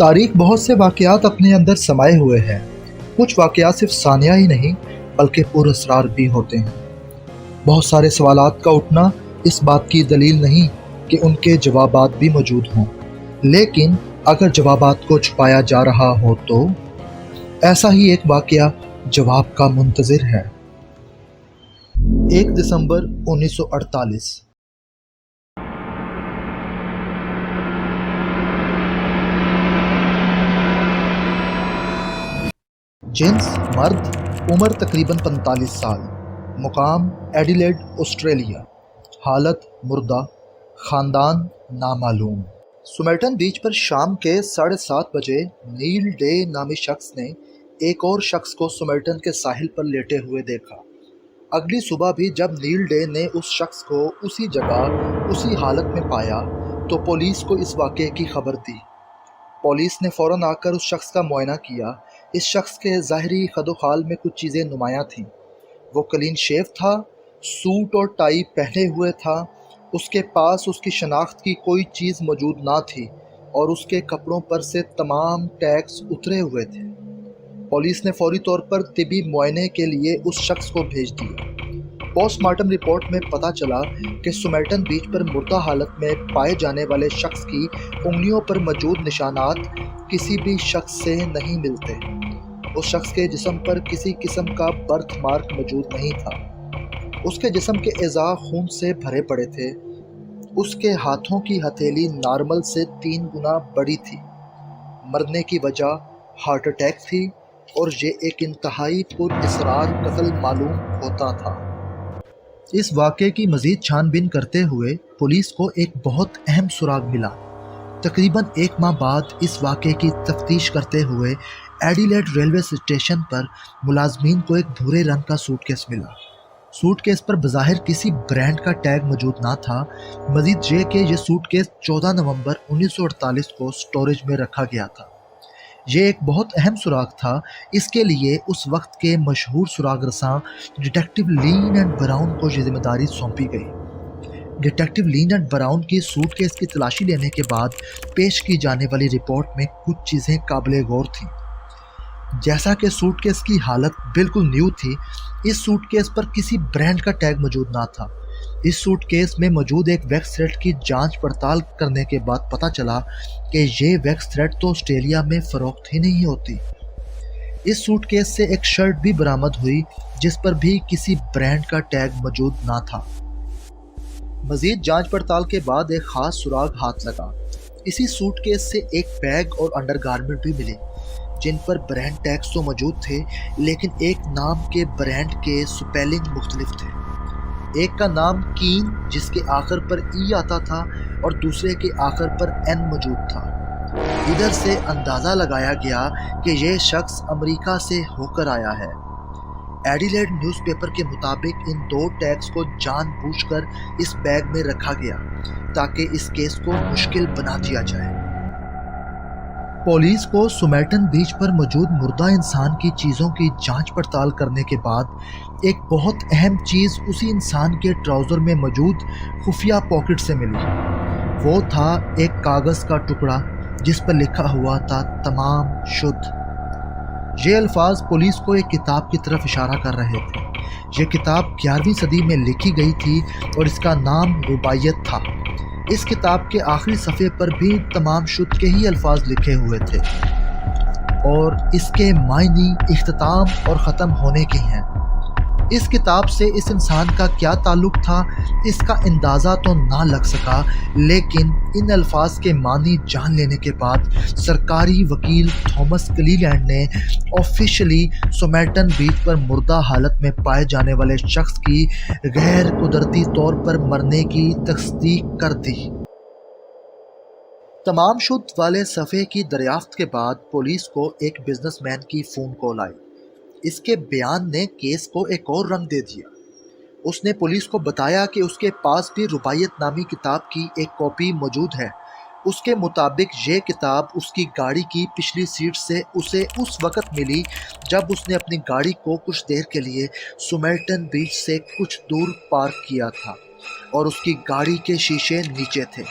تاریخ بہت سے واقعات اپنے اندر سمائے ہوئے ہیں۔ کچھ واقعات صرف ثانیہ ہی نہیں بلکہ پر اسرار بھی ہوتے ہیں۔ بہت سارے سوالات کا اٹھنا اس بات کی دلیل نہیں کہ ان کے جوابات بھی موجود ہوں، لیکن اگر جوابات کو چھپایا جا رہا ہو تو ایسا ہی ایک واقعہ جواب کا منتظر ہے۔ 1 دسمبر 1948۔ جنس مرد، عمر تقریباً 45 سال، مقام ایڈیلیڈ آسٹریلیا، حالت مردہ، خاندان نامعلوم۔ سومیرٹن بیچ پر شام کے 7:30 بجے نیل ڈے نامی شخص نے ایک اور شخص کو سومیرٹن کے ساحل پر لیٹے ہوئے دیکھا۔ اگلی صبح بھی جب نیل ڈے نے اس شخص کو اسی جگہ اسی حالت میں پایا تو پولیس کو اس واقعے کی خبر دی۔ پولیس نے فوراً آ کر اس شخص کا معائنہ کیا۔ اس شخص کے ظاہری خد و خال میں کچھ چیزیں نمایاں تھیں۔ وہ کلین شیو تھا، سوٹ اور ٹائی پہنے ہوئے تھا، اس کے پاس اس کی شناخت کی کوئی چیز موجود نہ تھی اور اس کے کپڑوں پر سے تمام ٹیگز اترے ہوئے تھے۔ پولیس نے فوری طور پر طبی معائنے کے لیے اس شخص کو بھیج دیا۔ پوسٹ مارٹم رپورٹ میں پتہ چلا کہ سومیرٹن بیچ پر مردہ حالت میں پائے جانے والے شخص کی انگلیوں پر موجود نشانات کسی بھی شخص سے نہیں ملتے۔ اس شخص کے جسم پر کسی قسم کا برتھ مارک موجود نہیں تھا۔ اس کے جسم کے اعضاء خون سے بھرے پڑے تھے۔ اس کے ہاتھوں کی ہتھیلی نارمل سے 3 گنا بڑی تھی۔ مرنے کی وجہ ہارٹ اٹیک تھی اور یہ ایک انتہائی پر اسرار قتل معلوم ہوتا تھا۔ اس واقعے کی مزید چھان بین کرتے ہوئے پولیس کو ایک بہت اہم سراغ ملا۔ تقریباً 1 ماہ بعد اس واقعے کی تفتیش کرتے ہوئے ایڈیلیڈ ریلوے اسٹیشن پر ملازمین کو ایک بھورے رنگ کا سوٹ کیس ملا۔ سوٹ کیس پر بظاہر کسی برانڈ کا ٹیگ موجود نہ تھا۔ مزید یہ کہ یہ سوٹ کیس 14 نومبر 1948 کو سٹوریج میں رکھا گیا تھا۔ یہ ایک بہت اہم سراغ تھا۔ اس کے لیے اس وقت کے مشہور سراغ رساں ڈیٹیکٹیو لین اینڈ براؤن کو یہ ذمہ داری سونپی گئی۔ ڈیٹیکٹیو لین اینڈ براؤن کی سوٹ کیس کی تلاشی لینے کے بعد پیش کی جانے والی رپورٹ میں کچھ چیزیں قابل غور تھیں۔ جیسا کہ سوٹ کیس کی حالت بالکل نیو تھی، اس سوٹ کیس پر کسی برانڈ کا ٹیگ موجود نہ تھا۔ اس سوٹ کیس میں موجود ایک ویکس تھریڈ کی جانچ پڑتال کرنے کے بعد پتہ چلا کہ یہ ویکس تھریڈ تو آسٹریلیا میں فروخت ہی نہیں ہوتی۔ اس سوٹ کیس سے ایک شرٹ بھی برآمد ہوئی جس پر بھی کسی برانڈ کا ٹیگ موجود نہ تھا۔ مزید جانچ پڑتال کے بعد ایک خاص سراغ ہاتھ لگا۔ اسی سوٹ کیس سے ایک بیگ اور انڈر گارمنٹ بھی ملے جن پر برانڈ ٹیگز تو موجود تھے، لیکن ایک نام کے برانڈ کے سپیلنگ مختلف تھے۔ ایک کا نام کین جس کے آخر پر ای آتا تھا اور دوسرے کے آخر پر این موجود تھا۔ ادھر سے اندازہ لگایا گیا کہ یہ شخص امریکہ سے ہو کر آیا ہے۔ ایڈیلیڈ نیوز پیپر کے مطابق ان 2 ٹیگز کو جان بوجھ کر اس بیگ میں رکھا گیا تاکہ اس کیس کو مشکل بنا دیا جائے۔ پولیس کو سومیرٹن بیچ پر موجود مردہ انسان کی چیزوں کی جانچ پڑتال کرنے کے بعد ایک بہت اہم چیز اسی انسان کے ٹراؤزر میں موجود خفیہ پاکٹ سے ملی۔ وہ تھا ایک کاغذ کا ٹکڑا جس پر لکھا ہوا تھا تمام شدھ۔ یہ الفاظ پولیس کو ایک کتاب کی طرف اشارہ کر رہے تھے۔ یہ کتاب 11ویں صدی میں لکھی گئی تھی اور اس کا نام رباعیت تھا۔ اس کتاب کے آخری صفحے پر بھی تمام شدھ کے ہی الفاظ لکھے ہوئے تھے اور اس کے معنی اختتام اور ختم ہونے کے ہیں۔ اس کتاب سے اس انسان کا کیا تعلق تھا اس کا اندازہ تو نہ لگ سکا، لیکن ان الفاظ کے معنی جان لینے کے بعد سرکاری وکیل تھامس کلیلینڈ نے آفیشلی سومیرٹن بیچ پر مردہ حالت میں پائے جانے والے شخص کی غیر قدرتی طور پر مرنے کی تصدیق کر دی۔ تمام شدھ والے صفحے کی دریافت کے بعد پولیس کو ایک بزنس مین کی فون کال آئی۔ اس کے بیان نے کیس کو ایک اور رنگ دے دیا۔ اس نے پولیس کو بتایا کہ اس کے پاس بھی رباعیت نامی کتاب کی ایک کاپی موجود ہے۔ اس کے مطابق یہ کتاب اس کی گاڑی کی پچھلی سیٹ سے اسے اس وقت ملی جب اس نے اپنی گاڑی کو کچھ دیر کے لیے سومیرٹن بیچ سے کچھ دور پارک کیا تھا اور اس کی گاڑی کے شیشے نیچے تھے۔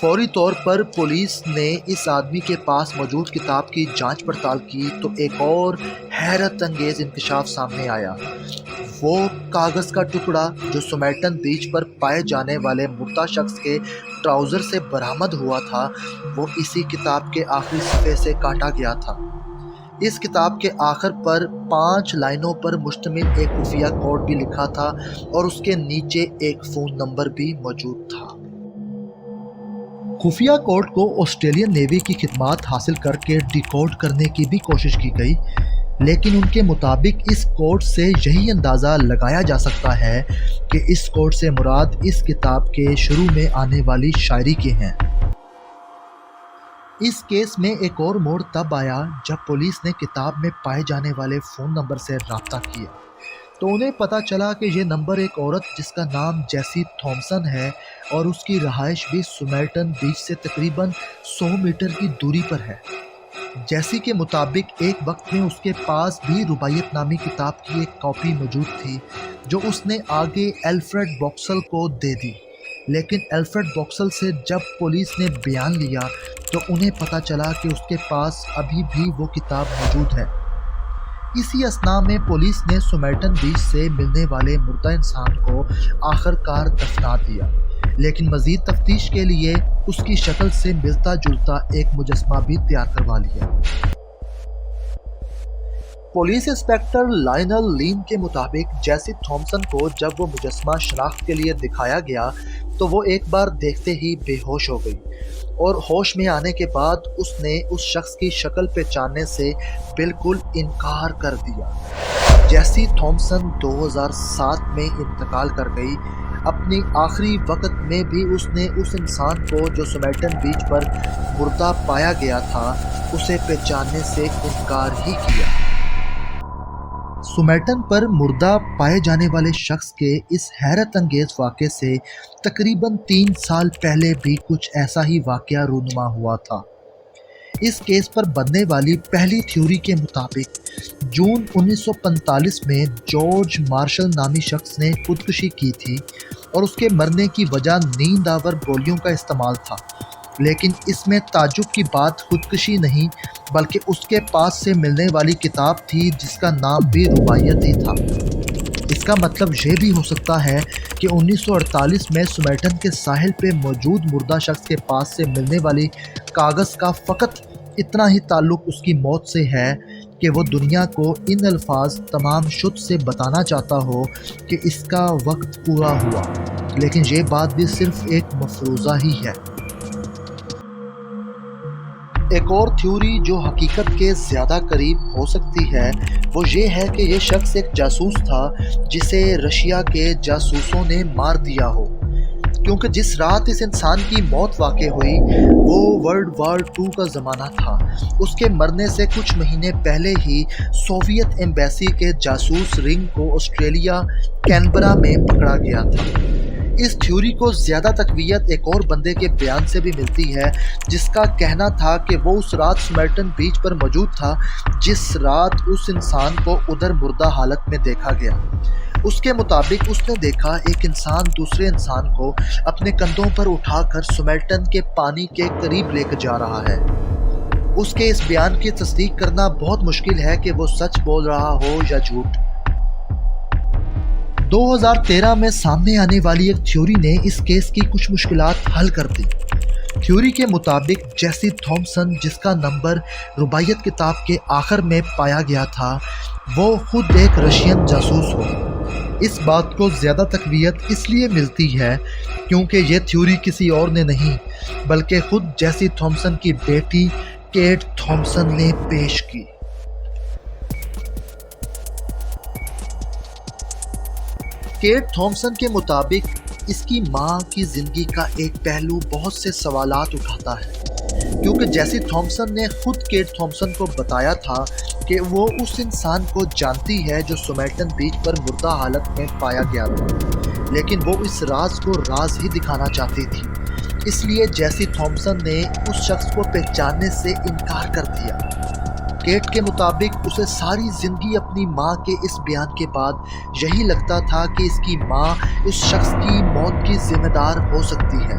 فوری طور پر پولیس نے اس آدمی کے پاس موجود کتاب کی جانچ پڑتال کی تو ایک اور حیرت انگیز انکشاف سامنے آیا۔ وہ کاغذ کا ٹکڑا جو سمیٹن بیچ پر پائے جانے والے مردہ شخص کے ٹراؤزر سے برآمد ہوا تھا، وہ اسی کتاب کے آخری صفحے سے کاٹا گیا تھا۔ اس کتاب کے آخر پر 5 لائنوں پر مشتمل ایک خفیہ کوڈ بھی لکھا تھا اور اس کے نیچے ایک فون نمبر بھی موجود تھا۔ خفیہ کوڈ کو آسٹریلین نیوی کی خدمات حاصل کر کے ڈیکوڈ کرنے کی بھی کوشش کی گئی، لیکن ان کے مطابق اس کوڈ سے یہی اندازہ لگایا جا سکتا ہے کہ اس کوڈ سے مراد اس کتاب کے شروع میں آنے والی شاعری کے ہیں۔ اس کیس میں ایک اور موڑ تب آیا جب پولیس نے کتاب میں پائے جانے والے فون نمبر سے رابطہ کیا تو انہیں پتہ چلا کہ یہ نمبر ایک عورت جس کا نام جیسی تھامسن ہے اور اس کی رہائش بھی سمیٹن بیچ سے تقریباً 100 میٹر کی دوری پر ہے۔ جیسی کے مطابق ایک وقت میں اس کے پاس بھی رباعیت نامی کتاب کی ایک کاپی موجود تھی جو اس نے آگے الفریڈ بوکسل کو دے دی، لیکن الفریڈ بوکسل سے جب پولیس نے بیان لیا تو انہیں پتہ چلا کہ اس کے پاس ابھی بھی وہ کتاب موجود ہے۔ اسی اثناء میں پولیس نے سمیٹن بیچ سے ملنے والے مردہ انسان کو آخر کار دفنا دیا، لیکن مزید تفتیش کے لیے اس کی شکل سے ملتا جلتا ایک مجسمہ بھی تیار کروا لیا۔ پولیس انسپکٹر لائنل لین کے مطابق جیسی تھامسن کو جب وہ مجسمہ شناخت کے لیے دکھایا گیا تو وہ ایک بار دیکھتے ہی بے ہوش ہو گئی اور ہوش میں آنے کے بعد اس نے اس شخص کی شکل پہچاننے سے بالکل انکار کر دیا۔ جیسی تھامسن 2007 میں انتقال کر گئی۔ اپنی آخری وقت میں بھی اس نے اس انسان کو جو سمیٹن بیچ پر مردہ پایا گیا تھا اسے پہچاننے سے انکار ہی کیا۔ سمیٹن پر مردہ پائے جانے والے شخص کے اس حیرت انگیز واقعے سے تقریباً 3 سال پہلے بھی کچھ ایسا ہی واقعہ رونما ہوا تھا۔ اس کیس پر بننے والی پہلی تھیوری کے مطابق جون 1945 میں جارج مارشل نامی شخص نے خودکشی کی تھی اور اس کے مرنے کی وجہ نیند آور گولیوں کا استعمال تھا، لیکن اس میں تعجب کی بات خودکشی نہیں بلکہ اس کے پاس سے ملنے والی کتاب تھی جس کا نام بھی رباعیت ہی تھا۔ اس کا مطلب یہ بھی ہو سکتا ہے کہ 1948 میں سمیٹن کے ساحل پہ موجود مردہ شخص کے پاس سے ملنے والی کاغذ کا فقط اتنا ہی تعلق اس کی موت سے ہے کہ وہ دنیا کو ان الفاظ تمام شد سے بتانا چاہتا ہو کہ اس کا وقت پورا ہوا، لیکن یہ بات بھی صرف ایک مفروضہ ہی ہے۔ ایک اور تھیوری جو حقیقت کے زیادہ قریب ہو سکتی ہے وہ یہ ہے کہ یہ شخص ایک جاسوس تھا جسے رشیا کے جاسوسوں نے مار دیا ہو، کیونکہ جس رات اس انسان کی موت واقع ہوئی وہ ورلڈ وار 2 کا زمانہ تھا۔ اس کے مرنے سے کچھ مہینے پہلے ہی سوویت ایمبیسی کے جاسوس رنگ کو آسٹریلیا کینبرا میں پکڑا گیا تھا۔ اس تھیوری کو زیادہ تقویت ایک اور بندے کے بیان سے بھی ملتی ہے جس کا کہنا تھا کہ وہ اس رات سمیٹن بیچ پر موجود تھا جس رات اس انسان کو ادھر مردہ حالت میں دیکھا گیا۔ اس کے مطابق اس نے دیکھا ایک انسان دوسرے انسان کو اپنے کندھوں پر اٹھا کر سمیٹن کے پانی کے قریب لے کر جا رہا ہے۔ اس کے اس بیان کی تصدیق کرنا بہت مشکل ہے کہ وہ سچ بول رہا ہو یا جھوٹ۔ 2013 میں سامنے آنے والی ایک تھیوری نے اس کیس کی کچھ مشکلات حل کر دی۔ تھیوری کے مطابق جیسی تھامسن جس کا نمبر رباعیت کتاب کے آخر میں پایا گیا تھا وہ خود ایک رشین جاسوس ہو۔ اس بات کو زیادہ تقویت اس لیے ملتی ہے کیونکہ یہ تھیوری کسی اور نے نہیں بلکہ خود جیسی تھامسن کی بیٹی کیٹ تھامسن نے پیش کی۔ کیٹ تھامسن کے مطابق اس کی ماں کی زندگی کا ایک پہلو بہت سے سوالات اٹھاتا ہے، کیونکہ جیسی تھامسن نے خود کیٹ تھامسن کو بتایا تھا کہ وہ اس انسان کو جانتی ہے جو سمیٹن بیچ پر مردہ حالت میں پایا گیا تھا، لیکن وہ اس راز کو راز ہی دکھانا چاہتی تھی، اس لیے جیسی تھامسن نے اس شخص کو پہچاننے سے انکار کر دیا۔ کیٹ کے مطابق اسے ساری زندگی اپنی ماں کے اس بیان کے بعد یہی لگتا تھا کہ اس کی ماں اس شخص کی موت کی ذمہ دار ہو سکتی ہے۔